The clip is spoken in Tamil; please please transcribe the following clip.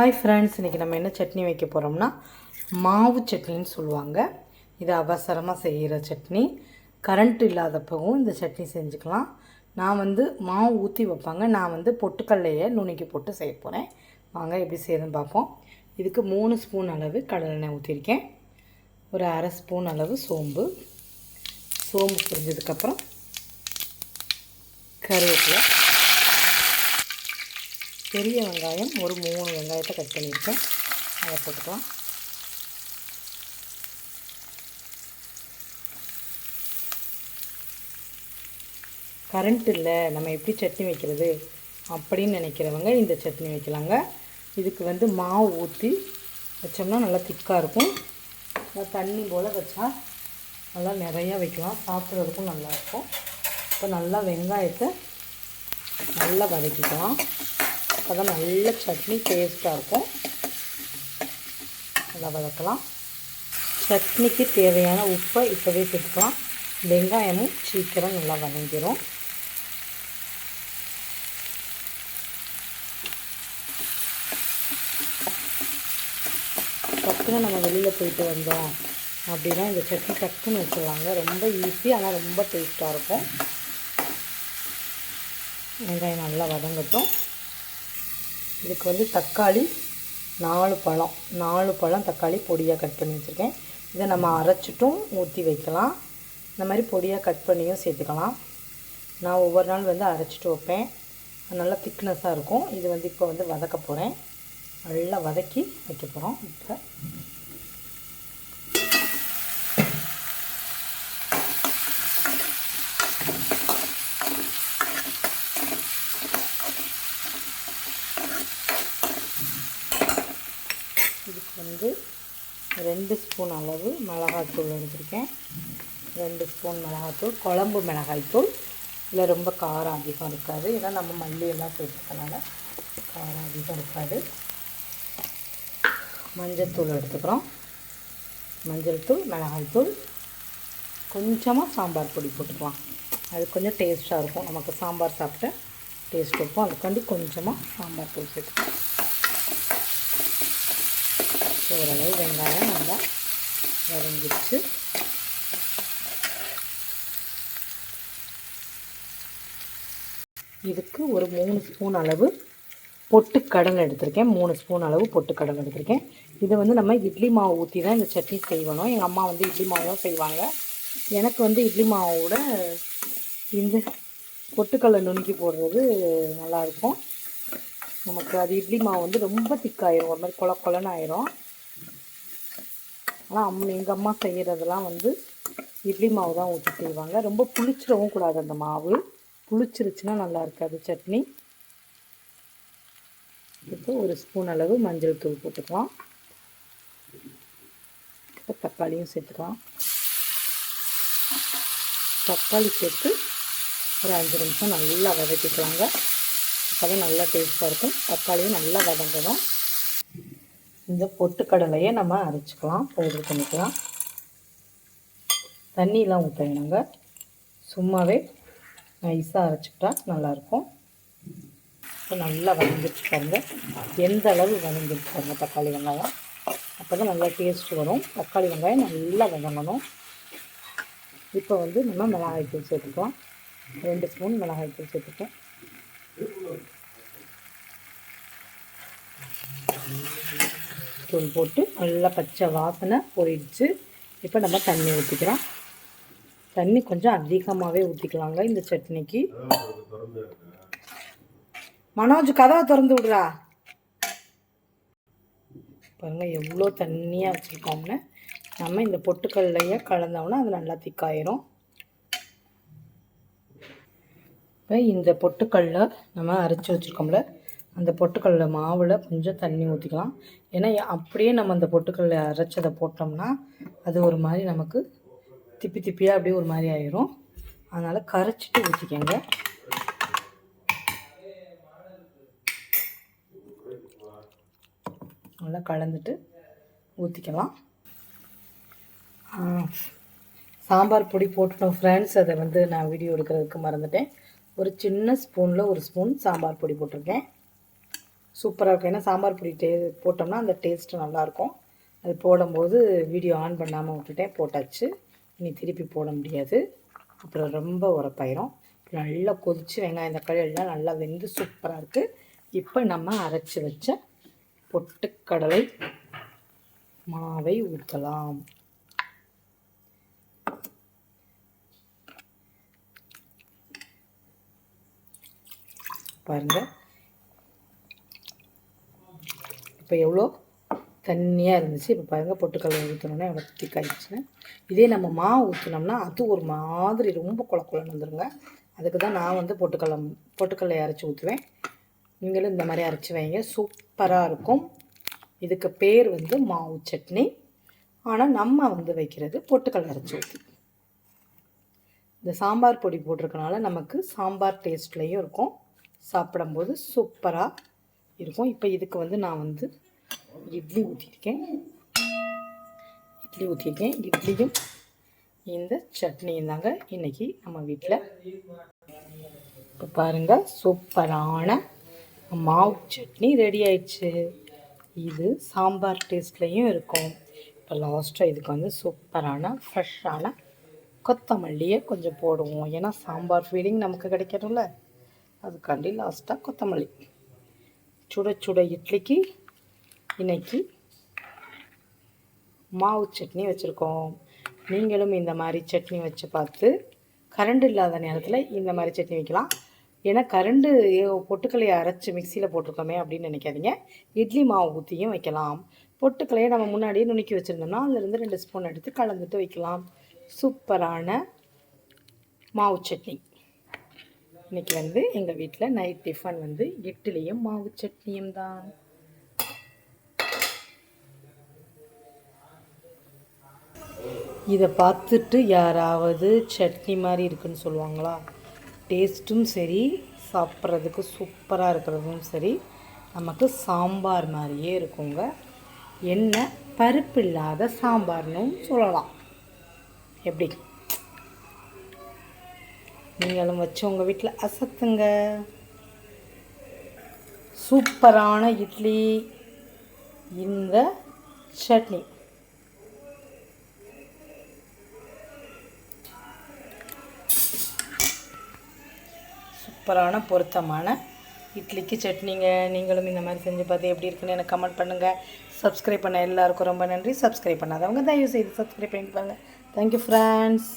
ஹாய் ஃப்ரெண்ட்ஸ், இன்றைக்கி நம்ம என்ன சட்னி வைக்க போகிறோம்னா மாவு சட்னின்னு சொல்லுவாங்க. இது அவசரமாக செய்கிற சட்னி. கரண்ட் இல்லாதப்பவும் இந்த சட்னி செஞ்சுக்கலாம். நான் மாவு ஊற்றி வைப்பாங்க. நான் பொட்டுக்கல்லையை நுணுக்கி போட்டு செய்ய போகிறேன். வாங்க எப்படி செய்யறதுன்னு பார்ப்போம். இதுக்கு 3 ஸ்பூன் அளவு கடலெண்ணெய் ஊற்றிருக்கேன். ஒரு அரை ஸ்பூன் அளவு சோம்பு புரிஞ்சதுக்கப்புறம் கருவேப்பிலை, பெரிய வெங்காயம் ஒரு 3 வெங்காயத்தை கட் பண்ணியிருக்கேன். அதை போட்டுக்கலாம். கரண்ட் இல்லை, நம்ம எப்படி சட்னி வைக்கிறது அப்படின்னு நினைக்கிறவங்க இந்த சட்னி வைக்கலாங்க. இதுக்கு மாவு ஊற்றி வச்சோம்னா நல்லா திக்காக இருக்கும். தண்ணி போல் வச்சா நல்லா நிறையா வைக்கலாம், சாப்பிட்றதுக்கும் நல்லாயிருக்கும். இப்போ நல்லா வெங்காயத்தை நல்லா வதக்கிக்கலாம். அப்போ தான் நல்ல சட்னி டேஸ்ட்டாக இருக்கும். நல்லா வதக்கலாம். சட்னிக்கு தேவையான உப்பை இப்போவே சேர்த்துக்கலாம். வெங்காயமும் சீக்கிரம் நல்லா வதங்கிடும். டக்குன்னு நம்ம வெளியில் போயிட்டு வந்தோம் அப்படின்னா இந்த சட்னி டக்குன்னு வச்சுருவாங்க. ரொம்ப ஈஸி, ஆனால் ரொம்ப டேஸ்ட்டாக இருக்கும். வெங்காயம் நல்லா வதங்கட்டும். இதுக்கு தக்காளி 4 பழம் தக்காளி பொடியாக கட் பண்ணி வச்சுருக்கேன். இதை நம்ம அரைச்சிட்டும் ஊற்றி வைக்கலாம். இந்த மாதிரி பொடியாக கட் பண்ணியும் சேர்த்துக்கலாம். நான் ஒவ்வொரு நாள் அரைச்சிட்டு வைப்பேன். நல்லா திக்னஸாக இருக்கும். இது இப்போ வதக்க போகிறேன். நல்லா வதக்கி வைக்க போகிறோம். இப்போ இதுக்கு 2 ஸ்பூன் அளவு மிளகாய்த்தூள் எடுத்திருக்கேன். 2 ஸ்பூன் மிளகாய்த்தூள், குழம்பு மிளகாய்த்தூள். இதில் ரொம்ப காரம் அதிகம் இருக்காது, ஏன்னா நம்ம மல்லியெல்லாம் சேர்த்துக்கனால காரம் அதிகம் இருக்காது. மஞ்சள் தூள் எடுத்துக்கிறோம். மஞ்சள் தூள், மிளகாய்த்தூள், கொஞ்சமாக சாம்பார் பொடி போட்டுக்கலாம். அது கொஞ்சம் டேஸ்ட்டாக இருக்கும். நமக்கு சாம்பார் சாப்பிட்ட டேஸ்ட் இருக்கும். அதுக்காண்டி கொஞ்சமாக சாம்பார் தூள் சேர்த்துக்கலாம். ஓரளவு வெங்காயம் நல்லா வதங்கிடுச்சு. இதுக்கு ஒரு 3 ஸ்பூன் அளவு பொட்டுக்கடலை எடுத்திருக்கேன். 3 ஸ்பூன் அளவு பொட்டுக்கடலை எடுத்திருக்கேன். இதை நம்ம இட்லி மாவு ஊற்றி தான் இந்த சட்னி செய்யணும். எங்கள் அம்மா இட்லி மாவு தான் செய்வாங்க. எனக்கு இட்லி மாவோட இந்த பொட்டுக்கடலை நுணுக்கி போடுறது நல்லாயிருக்கும். நமக்கு அது இட்லி மாவு ரொம்ப திக்காயிரும், ஒரு மாதிரி கொலன்னு ஆயிரும். ஆனால் எங்கள் அம்மா செய்கிறதெல்லாம் இட்லி மாவு தான் ஊற்றி செய்வாங்க. ரொம்ப புளிச்சிடவும் கூடாது. அந்த மாவு புளிச்சிருச்சுன்னா நல்லா இருக்காது சட்னி. இப்போ ஒரு ஸ்பூன் அளவு மஞ்சள் தூள் போட்டுக்கலாம். இப்போ தக்காளியும் சேர்த்துக்கலாம். தக்காளி சேர்த்து ஒரு 5 நிமிஷம் நல்லா வதக்கிக்கலாங்க. அப்போ தான் நல்லா டேஸ்ட்டாக இருக்கும். தக்காளியும் நல்லா வதங்கணும். இந்த பொட்டுக்கடலையை நம்ம அரைச்சிக்கலாம், பவுடர் பண்ணிக்கலாம். தண்ணியெலாம் ஊற்ற வேணுங்க, சும்மாவே நைஸாக அரைச்சிக்கிட்டா நல்லாயிருக்கும். இப்போ நல்லா வதங்கிடுச்சு பாருங்கள். எந்த அளவு வதங்கிடுச்சு பாருங்கள் தக்காளி வெங்காயம். அப்போ தான் நல்லா டேஸ்ட் வரும். தக்காளி வெங்காயம் நல்லா வதங்கணும். இப்போ நம்ம மிளகாய்த்தூள் சேர்த்துக்கலாம். 2 ஸ்பூன் மிளகாய்த்தூள் சேர்த்துட்டேன். தூள் போட்டு நல்லா பச்சை வாசனை போயிடுச்சு. இப்போ நம்ம தண்ணி ஊற்றிக்கிறோம். தண்ணி கொஞ்சம் அதிகமாகவே ஊற்றிக்கலாங்க இந்த சட்னிக்கு. மனோஜ், கதவை திறந்து விடுறா. பாருங்கள் எவ்வளோ தண்ணியாக வச்சுருக்கோம்னு. நம்ம இந்த பொட்டுக்கல்லையே கலந்தோம்னா அது நல்லா திக்காயிரும். இப்போ இந்த பொட்டுக்கல்லை நம்ம அரைச்சி வச்சுருக்கோம்ல, அந்த பொட்டுக்கல்ல மாவில் கொஞ்சம் தண்ணி ஊற்றிக்கலாம். ஏன்னா அப்படியே நம்ம அந்த பொட்டுக்கல்ல அரைச்சதை போட்டோம்னா அது ஒரு மாதிரி நமக்கு திப்பியாக அப்படியே ஒரு மாதிரி ஆயிரும். அதனால் கரைச்சிட்டு ஊற்றிக்கங்க. நல்லா கலந்துட்டு ஊற்றிக்கலாம். சாம்பார் பொடி போட்டுட்டோம் ஃப்ரெண்ட்ஸ். அதை நான் வீடியோ எடுக்கிறதுக்கு மறந்துட்டேன். ஒரு சின்ன ஸ்பூனில் 1 ஸ்பூன் சாம்பார் பொடி போட்டிருக்கேன். சூப்பராக இருக்கும். ஏன்னா சாம்பார் பொடி போட்டோம்னா அந்த டேஸ்ட்டு நல்லாயிருக்கும். அது போடும்போது வீடியோ ஆன் பண்ணாமல் விட்டுட்டேன், போட்டாச்சு. இனி திருப்பி போட முடியாது, அப்புறம் ரொம்ப உரப்பாயிரும். நல்லா கொதித்து வெங்காயம் தக்காளி எல்லாம் நல்லா வெந்து சூப்பராக இருக்குது. இப்போ நம்ம அரைச்சி வச்ச பொட்டுக்கடலை மாவை ஊற்றலாம். பாருங்கள் இப்போ எவ்வளோ தண்ணியாக இருந்துச்சு. இப்போ பாருங்கள் பொட்டுக்கடலை ஊற்றினோன்னா எவ்வளோ திக்காயிடுச்சுன்னு. இதே நம்ம மாவு ஊற்றினோம்னா அது ஒரு மாதிரி ரொம்ப குழக்குழன்னு வந்துடுங்க. அதுக்கு தான் நான் வந்து பொட்டுக்கடலை அரைச்சி ஊற்றுவேன். நீங்களும் இந்த மாதிரி அரைச்சி வைங்க, சூப்பராக இருக்கும். இதுக்கு பேர் வந்து மாவு சட்னி. ஆனால் நம்ம வந்து வைக்கிறது பொட்டுக்கடலை அரைச்சி ஊற்றி. இந்த சாம்பார் பொடி போட்டிருக்கனால நமக்கு சாம்பார் டேஸ்ட்லேயும் இருக்கும், சாப்பிடும்போது சூப்பராக இருக்கும். இப்போ இதுக்கு வந்து நான் வந்து இட்லி ஊற்றிருக்கேன். இட்லியும் இந்த சட்னியும் தாங்க இன்றைக்கி நம்ம வீட்டில். இப்போ பாருங்கள் சூப்பரான மாவு சட்னி ரெடி ஆயிடுச்சு. இது சாம்பார் டேஸ்ட்லேயும் இருக்கும். இப்போ லாஸ்ட்டாக இதுக்கு வந்து சூப்பரான ஃப்ரெஷ்ஷான கொத்தமல்லியை கொஞ்சம் போடுவோம். ஏன்னா சாம்பார் ஃபீலிங் நமக்கு கிடைக்கணும்ல, அதுக்காண்டி லாஸ்ட்டாக கொத்தமல்லி. சுட இட்லிக்கு இன்றைக்கி மாவு சட்னி வச்சுருக்கோம். நீங்களும் இந்த மாதிரி சட்னி வச்சு பார்த்து, கரண்ட் இல்லாத நேரத்தில் இந்த மாதிரி சட்னி வைக்கலாம். ஏன்னா பொட்டுக்கல்லையை அரைச்சி மிக்சியில் போட்டிருக்கோமே அப்படின்னு நினைக்காதீங்க. இட்லி மாவு ஊற்றியும் வைக்கலாம். பொட்டுக்கல்லையை நம்ம முன்னாடியே நுணுக்கி வச்சுருந்தோம்னா அதிலிருந்து 2 ஸ்பூன் எடுத்து கலந்துட்டு வைக்கலாம். சூப்பரான மாவு சட்னி. இன்றைக்கி வந்து எங்கள் வீட்டில் நைட் டிஃபன் வந்து இட்லியும் மாவு சட்னியும் தான். இதை பார்த்துட்டு யாராவது சட்னி மாதிரி இருக்குன்னு சொல்லுவாங்களா? டேஸ்ட்டும் சரி, சாப்பிட்றதுக்கு சூப்பராக இருக்கிறதும் சரி, நமக்கு சாம்பார் மாதிரியே இருக்குங்க. என்ன பருப்பு இல்லாத சாம்பார்னு சொல்லலாம். எப்படி? நீங்களும் வச்சு உங்கள் வீட்டில் அசத்துங்க. சூப்பரான இட்லி, இந்த சட்னி. சூப்பரான பொருத்தமான இட்லிக்கு சட்னிங்க. நீங்களும் இந்த மாதிரி செஞ்சு பார்த்து எப்படி இருக்குன்னு எனக்கு கமெண்ட் பண்ணுங்கள். சப்ஸ்கிரைப் பண்ண எல்லாருக்கும் ரொம்ப நன்றி. சப்ஸ்கிரைப் பண்ணாதவங்க தயவு செய்து சப்ஸ்கிரைப் பண்ணி பாருங்கள். Thank you friends.